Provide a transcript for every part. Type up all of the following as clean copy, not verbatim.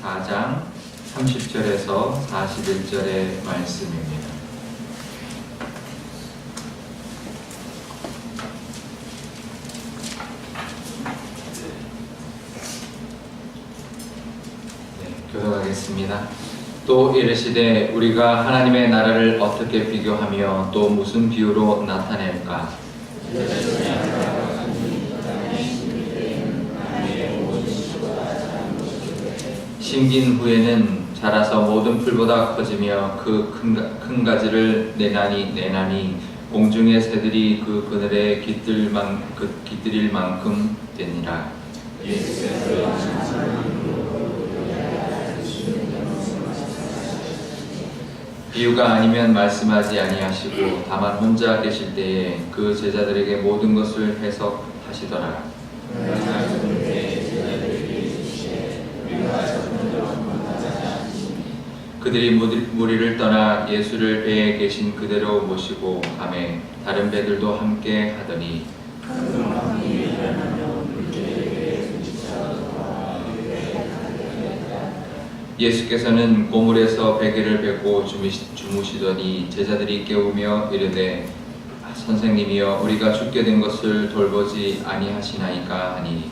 4장 30절에서 41절의 말씀입니다. 교독하겠습니다. 또 이르시되 우리가 하나님의 나라를 어떻게 비교하며 또 무슨 비유로 나타낼까? 심긴 후에는 자라서 모든 풀보다 커지며 그 큰 가지를 내나니 공중의 새들이 그 그늘에 깃들일 만큼 되니라. 비유가 아니면 말씀하지 아니하시고 다만 혼자 계실 때에 그 제자들에게 모든 것을 해석하시더라. 그들이 무리를 떠나 예수를 배에 계신 그대로 모시고 가매 다른 배들도 함께 하더니 예수께서는 고물에서 베개를 베고 주무시더니 제자들이 깨우며 이르되 선생님이여 우리가 죽게 된 것을 돌보지 아니하시나이까 하니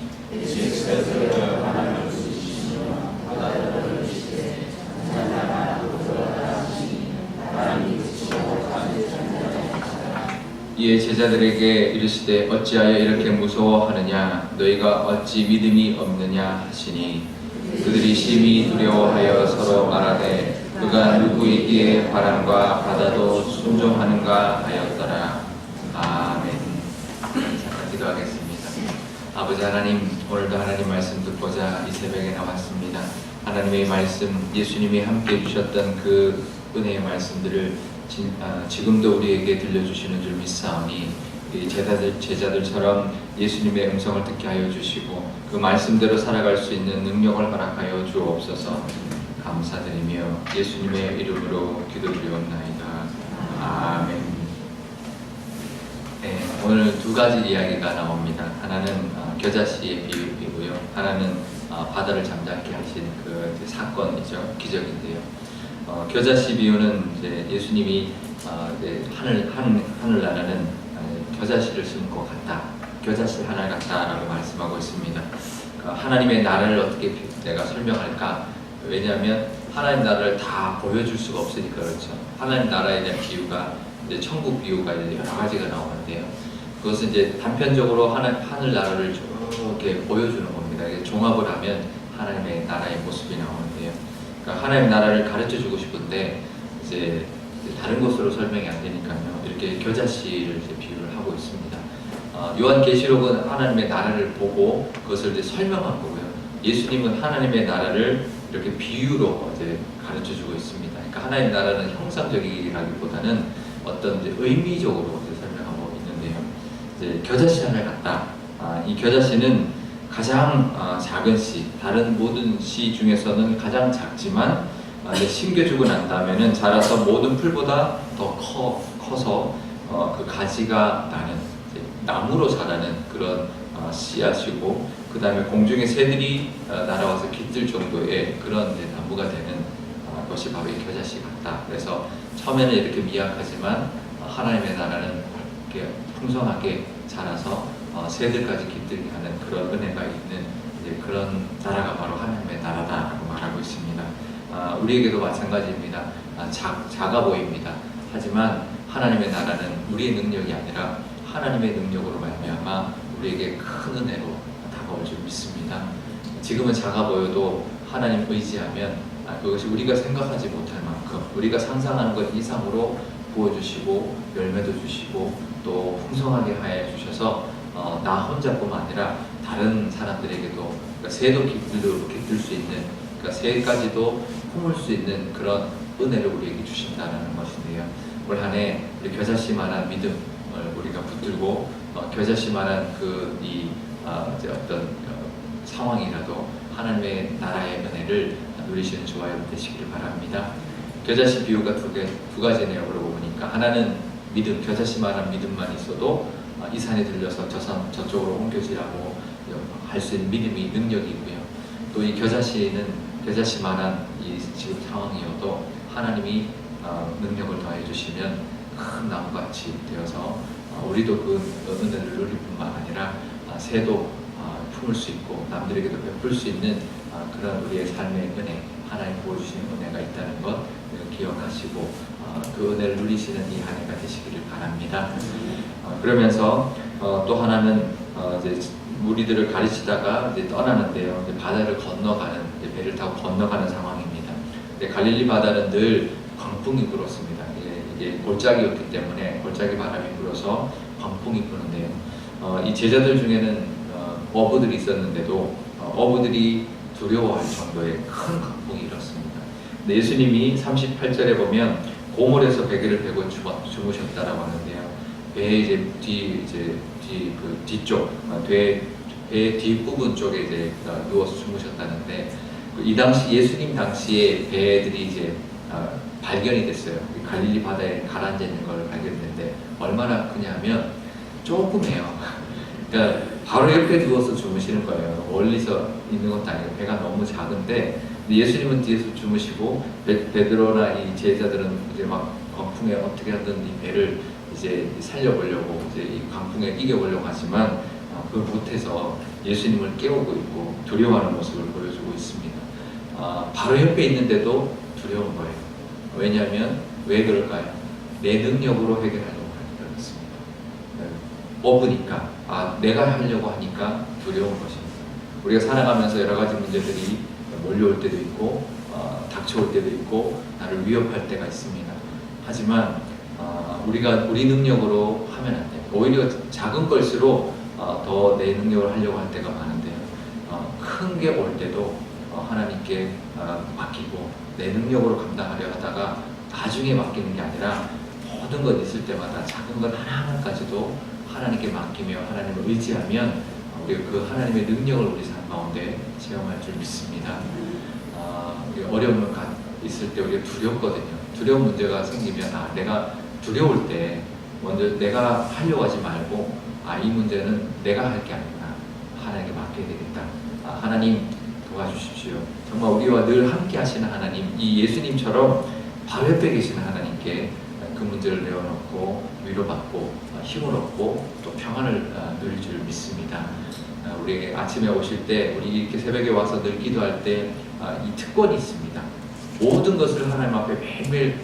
이에 제자들에게 이르시되 어찌하여 이렇게 무서워하느냐 너희가 어찌 믿음이 없느냐 하시니 그들이 심히 두려워하여 서로 말하되 그가 누구이기에 바람과 바다도 순종하는가 하였더라. 아멘. 잠깐 기도하겠습니다. 아버지 하나님, 오늘도 하나님 말씀 듣고자 이 새벽에 나왔습니다. 하나님의 말씀, 예수님이 함께 주셨던 그 은혜의 말씀들을 지금도 우리에게 들려주시는 줄 믿사오니 제자들처럼 예수님의 음성을 듣게 하여 주시고 그 말씀대로 살아갈 수 있는 능력을 허락하여 주옵소서. 감사드리며 예수님의 이름으로 기도드리옵나이다. 아멘. 네, 오늘 두 가지 이야기가 나옵니다. 하나는 겨자씨의 비유이고요. 하나는 바다를 잠잠케 하신 그 사건이죠. 기적인데요. 겨자씨 비유는 이제 예수님이 하늘나라는 겨자씨를 심고 갔다. 겨자씨 하나 같다라고 말씀하고 있습니다. 하나님의 나라를 어떻게 내가 설명할까? 왜냐하면 하나님 나라를 다 보여줄 수가 없으니까 그렇죠. 하나님 나라에 대한 비유가 이제 천국 비유가 이제 여러 가지가 나오는데요. 그것은 이제 단편적으로 하늘 나라를 이렇게 보여주는 겁니다. 종합을 하면 하나님의 나라의 모습이 나오는데요. 그러니까 하나님 나라를 가르쳐 주고 싶은데 이제 다른 것으로 설명이 안 되니까요. 이렇게 겨자씨를 이제 비유를 하고 있습니다. 요한계시록은 하나님의 나라를 보고 그것을 이제 설명한 거고요. 예수님은 하나님의 나라를 이렇게 비유로 이제 가르쳐 주고 있습니다. 그러니까 하나님의 나라는 형상적이라기보다는 어떤 이제 의미적으로 이제 설명하고 있는데요. 이제 겨자씨 하나를 갖다. 이 겨자씨는 가장 작은 씨, 다른 모든 씨 중에서는 가장 작지만 심겨주고 난 다음에는 자라서 모든 풀보다 더 커서 그 가지가 나는 나무로 자라는 그런 씨앗이고 그 다음에 공중의 새들이 날아와서 깃들 정도의 그런 나무가 되는 것이 바로 이 겨자씨 같다. 그래서 처음에는 이렇게 미약하지만 하나님의 나라는 이렇게 풍성하게 자라서 새들까지 깃들게 하는 그런 은혜가 있는 이제 그런 나라가 바로 하나님의 나라다라고 말하고 있습니다. 우리에게도 마찬가지입니다. 작아 보입니다. 하지만 하나님의 나라는 우리의 능력이 아니라 하나님의 능력으로 말미암아 우리에게 큰 은혜로 다가올 줄 믿습니다. 지금은 작아 보여도 하나님 의지하면 그것이 우리가 생각하지 못할 만큼 우리가 상상하는 것 이상으로 부어주시고 열매도 주시고 또 풍성하게 하여 주셔서 나 혼자뿐만 아니라 다른 사람들에게도 그러니까 새도 깃들 수 있는 그러니까 새까지도 품을 수 있는 그런 은혜를 우리에게 주신다는 것인데요. 올 한 해 겨자씨만한 믿음을 우리가 붙들고 겨자씨만한 이제 어떤 상황이라도 하나님의 나라의 은혜를 누리시는 저와 여러분 되시기를 바랍니다. 겨자씨 비유가 두 가지네요. 그러고 보니까 하나는 믿음, 겨자씨만한 믿음만 있어도 이 산에 들려서 저쪽으로 옮겨지라고 할 수 있는 믿음이 능력이고요. 또 이 겨자씨는 겨자씨만한 이 지금 상황이어도 하나님이 능력을 더해 주시면 큰 나무같이 되어서 우리도 그 은혜를 누릴 뿐만 아니라 새도 품을 수 있고 남들에게도 베풀 수 있는 그런 우리의 삶의 은혜, 하나님 부어주시는 은혜가 있다는 것 기억하시고 그 은혜를 누리시는 이 한 해가 되시기를 바랍니다. 그러면서 또 하나는 이제 무리들을 가르치다가 이제 떠나는데요. 이제 바다를 건너가는, 이제 배를 타고 건너가는 상황입니다. 근데 갈릴리 바다는 늘 광풍이 불었습니다. 이게 골짜기였기 때문에 골짜기 바람이 불어서 광풍이 부는데요. 이 제자들 중에는 어부들이 있었는데도 어부들이 두려워할 정도의 큰 광풍이 일었습니다. 근데 예수님이 38절에 보면 고물에서 베개를 베고 주무셨다라고 하는데요. 배의 뒤쪽, 배의 뒷부분 쪽에 이제 누워서 주무셨다는데, 이 당시 예수님 당시에 배들이 이제 발견이 됐어요. 갈릴리 바다에 가라앉아 있는 걸 발견했는데 얼마나 크냐면 조그매요. 그러니까 바로 옆에 누워서 주무시는 거예요. 멀리서 있는 것도 아니고 배가 너무 작은데 예수님은 뒤에서 주무시고 베드로나 이 제자들은 이제 막 광풍에 어떻게 하든 이 배를 이제 살려보려고 이제 이 광풍에 이겨보려고 하지만 그걸 못해서 예수님을 깨우고 있고 두려워하는 모습을 보여주고 있습니다. 바로 옆에 있는데도 두려운 거예요. 왜냐하면 왜 그럴까요? 내 능력으로 해결하려고 하니까 그렇습니다. 업으니까 내가 하려고 하니까 두려운 것입니다. 우리가 살아가면서 여러 가지 문제들이 몰려올 때도 있고 닥쳐올 때도 있고 나를 위협할 때가 있습니다. 하지만 우리가 우리 능력으로 하면 안 돼요. 오히려 작은 걸수록 더 내 능력을 하려고 할 때가 많은데요. 큰 게 올 때도 하나님께 맡기고 내 능력으로 감당하려 하다가 나중에 맡기는 게 아니라 모든 것 있을 때마다 작은 것 하나하나까지도 하나님께 맡기며 하나님을 의지하면 우리가 그 하나님의 능력을 우리 삶 가운데 체험할 줄 믿습니다. 어려움을 있을 때 우리가 두렵거든요. 두려운 문제가 생기면 내가 두려울 때 먼저 내가 하려고 하지 말고 이 문제는 내가 할 게 아니라 하나님께 맡겨야 되겠다. 하나님 도와주십시오. 정말 우리와 늘 함께 하시는 하나님, 이 예수님처럼 바로 옆에 계시는 하나님께 그 문제를 내어놓고 위로받고 힘을 얻고 또 평안을 누릴 줄 믿습니다. 우리에게 아침에 오실 때 우리 이렇게 새벽에 와서 늘 기도할 때 이 특권이 있습니다. 모든 것을 하나님 앞에 매일매일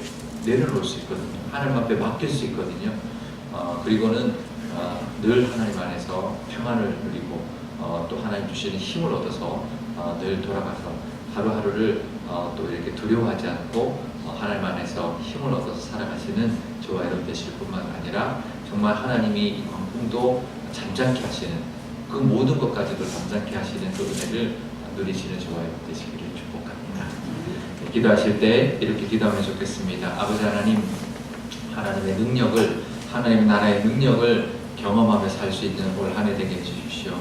내려놓을 수 있거든요. 하나님 앞에 맡길 수 있거든요. 그리고는 늘 하나님 안에서 평안을 누리고 또 하나님 주시는 힘을 얻어서 늘 돌아가서 하루하루를 또 이렇게 두려워하지 않고 하나님 안에서 힘을 얻어서 살아가시는 저와 여러분 되실 뿐만 아니라 정말 하나님이 이 광풍도 잠잠케 하시는 그 모든 것까지도 잠잠케 하시는 그 은혜를 누리시는 저와 여러분 되시기를 축복합니다. 기도하실 때 이렇게 기도하면 좋겠습니다. 아버지 하나님, 하나님의 능력을, 하나님의 나라의 능력을 경험하며 살 수 있는 올 한 해 되게 해주십시오.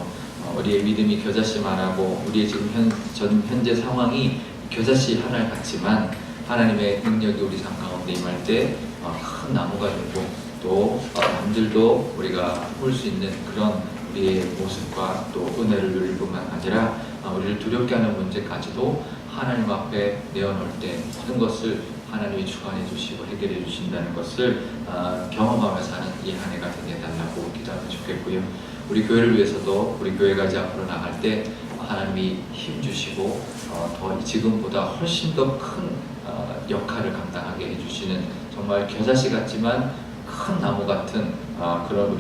우리의 믿음이 겨자씨만 하고 우리의 지금 현재 상황이 겨자씨 하나 같지만 하나님의 능력이 우리 삶 가운데 임할 때 큰 나무가 되고 또 남들도 우리가 볼 수 있는 그런 우리의 모습과 또 은혜를 누릴 뿐만 아니라 우리를 두렵게 하는 문제까지도 하나님 앞에 내어놓을 때 모든 것을 하나님이 주관해 주시고 해결해 주신다는 것을 경험하며 사는 이 한 해가 되게 해달라고 기도하면 좋겠고요. 우리 교회를 위해서도 우리 교회가 이제 앞으로 나갈 때 하나님이 힘 주시고 더 지금보다 훨씬 더 큰 역할을 감당하게 해주시는 정말 겨자씨 같지만 큰 나무 같은 그런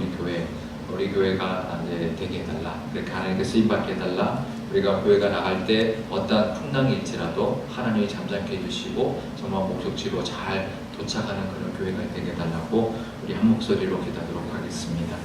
우리 교회가 이제 되게 해달라. 그렇게 하나님께 쓰임받게 해달라. 우리가 교회가 나갈 때 어떠한 풍랑일지라도 하나님이 잠잠케 해주시고 정말 목적지로 잘 도착하는 그런 교회가 되게 해달라고 우리 한 목소리로 기도하도록 하겠습니다.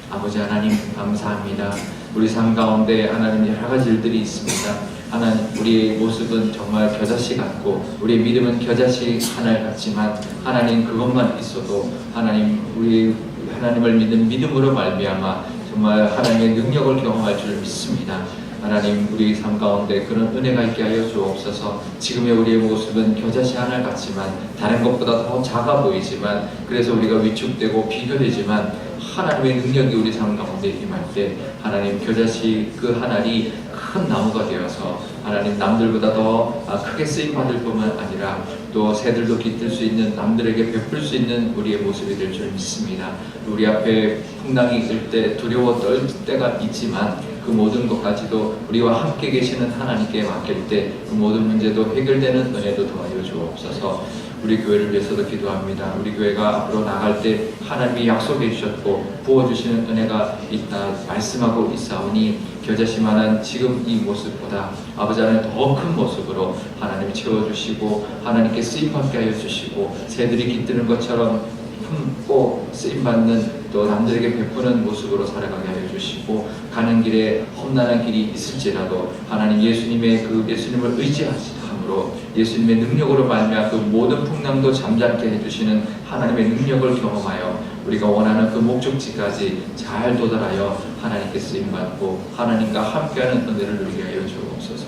아버지 하나님 감사합니다. 우리 삶 가운데 하나님 여러 가지 일들이 있습니다. 하나님 우리의 모습은 정말 겨자씨 같고 우리의 믿음은 겨자씨 하나 같지만 하나님 그것만 있어도 하나님 우리 하나님을 믿는 믿음으로 말미암아 정말 하나님의 능력을 경험할 줄 믿습니다. 하나님 우리 삶 가운데 그런 은혜가 있게 하여 주옵소서. 지금의 우리의 모습은 겨자씨 하나 같지만 다른 것보다 더 작아 보이지만 그래서 우리가 위축되고 비교되지만 하나님의 능력이 우리 삶 가운데 임할 때 하나님 겨자씨 그 하나님 큰 나무가 되어서 하나님 남들보다 더 크게 쓰임받을 뿐만 아니라 또 새들도 깃들 수 있는, 남들에게 베풀 수 있는 우리의 모습이 될 줄 믿습니다. 우리 앞에 풍랑이 있을 때 두려워 떨 때가 있지만 그 모든 것까지도 우리와 함께 계시는 하나님께 맡길 때 그 모든 문제도 해결되는 은혜도 더하여 주옵소서. 우리 교회를 위해서도 기도합니다. 우리 교회가 앞으로 나갈 때 하나님이 약속해 주셨고 부어주시는 은혜가 있다 말씀하고 있사오니 겨자씨만한 지금 이 모습보다 아버지 하나님 더 큰 모습으로 하나님이 채워주시고 하나님께 쓰임받게 하여 주시고 새들이 깃드는 것처럼 품고 쓰임받는 또 남들에게 베푸는 모습으로 살아가게 하여 주시고 가는 길에 험난한 길이 있을지라도 하나님 예수님을 의지함으로 예수님의 능력으로 말미암아 그 모든 풍랑도 잠잠게 해주시는 하나님의 능력을 경험하여 우리가 원하는 그 목적지까지 잘 도달하여 하나님께 쓰임받고 하나님과 함께하는 은혜를 누리게 하여 주옵소서.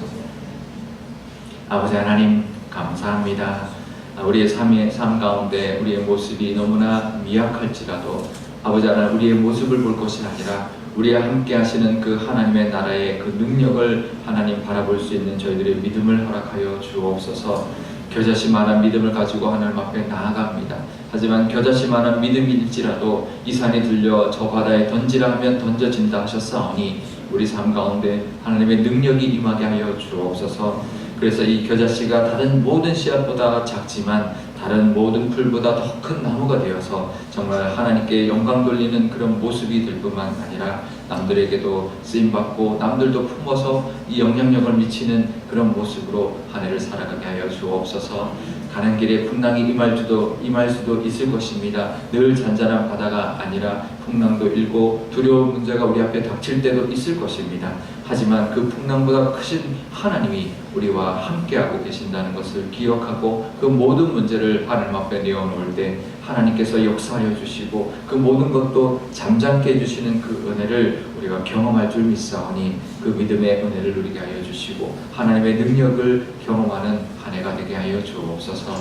아버지 하나님 감사합니다. 우리의 삶 가운데 우리의 모습이 너무나 미약할지라도 아버지 하나님 우리의 모습을 볼 것이 아니라 우리와 함께 하시는 그 하나님의 나라의 그 능력을 하나님 바라볼 수 있는 저희들의 믿음을 허락하여 주옵소서. 겨자씨만한 믿음을 가지고 하나님 앞에 나아갑니다. 하지만 겨자씨만한 믿음일지라도 이 산이 들려 저 바다에 던지라 하면 던져진다 하셨사오니 우리 삶 가운데 하나님의 능력이 임하게 하여 주옵소서. 그래서 이 겨자씨가 다른 모든 씨앗보다 작지만 다른 모든 풀보다 더 큰 나무가 되어서 정말 하나님께 영광 돌리는 그런 모습이 될 뿐만 아니라 남들에게도 쓰임받고 남들도 품어서 이 영향력을 미치는 그런 모습으로 한 해를 살아가게 하여 주옵소서. 가는 길에 풍랑이 임할 수도 있을 것입니다. 늘 잔잔한 바다가 아니라 풍랑도 일고 두려운 문제가 우리 앞에 닥칠 때도 있을 것입니다. 하지만 그 풍랑보다 크신 하나님이 우리와 함께하고 계신다는 것을 기억하고 그 모든 문제를 하나님 앞에 내어놓을 때 하나님께서 역사하여 주시고 그 모든 것도 잠잠게 해주시는 그 은혜를 우리가 경험할 줄 믿사오니 그 믿음의 은혜를 누리게 하여 주시고 하나님의 능력을 경험하는 한 해가 되게 하여 주옵소서.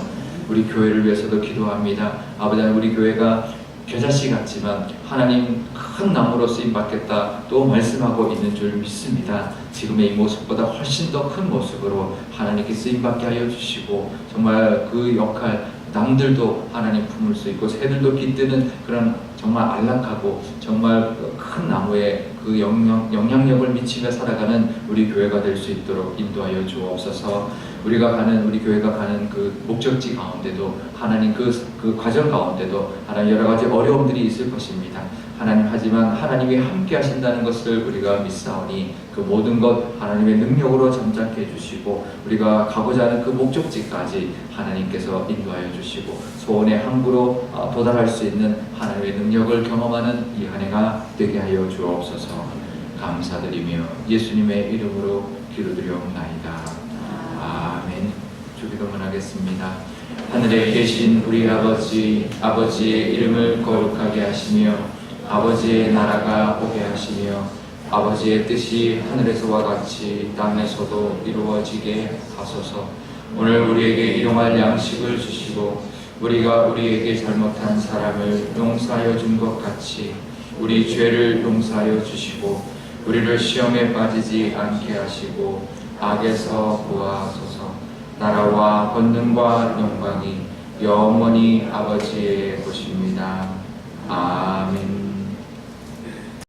우리 교회를 위해서도 기도합니다. 아버지 하나님 우리 교회가 겨자씨 같지만 하나님 큰 나무로 쓰임받겠다 또 말씀하고 있는 줄 믿습니다. 지금의 이 모습보다 훨씬 더 큰 모습으로 하나님께 쓰임받게 하여 주시고 정말 그 역할 남들도 하나님 품을 수 있고 새들도 깃드는 그런 정말 안락하고 정말 큰 나무에 그 영향력을 미치며 살아가는 우리 교회가 될 수 있도록 인도하여 주옵소서. 우리 교회가 가는 그 목적지 가운데도 하나님 그 과정 가운데도 하나님 여러 가지 어려움들이 있을 것입니다. 하나님 하지만 하나님이 함께 하신다는 것을 우리가 믿사오니 그 모든 것 하나님의 능력으로 잠잠케 해주시고 우리가 가고자 하는 그 목적지까지 하나님께서 인도하여 주시고 소원의 항구로 도달할 수 있는 하나님의 능력을 경험하는 이 한 해가 되게 하여 주옵소서. 감사드리며 예수님의 이름으로 기도드리옵나이다. 아멘. 주기도문 하겠습니다. 하늘에 계신 우리 아버지의 이름을 거룩하게 하시며 아버지의 나라가 오게 하시며 아버지의 뜻이 하늘에서와 같이 땅에서도 이루어지게 하소서. 오늘 우리에게 일용할 양식을 주시고 우리가 우리에게 잘못한 사람을 용서하여 준 것 같이 우리 죄를 용서하여 주시고 우리를 시험에 빠지지 않게 하시고 악에서 구하소서. 나라와 권능과 영광이 영원히 아버지의 것입니다. 아멘.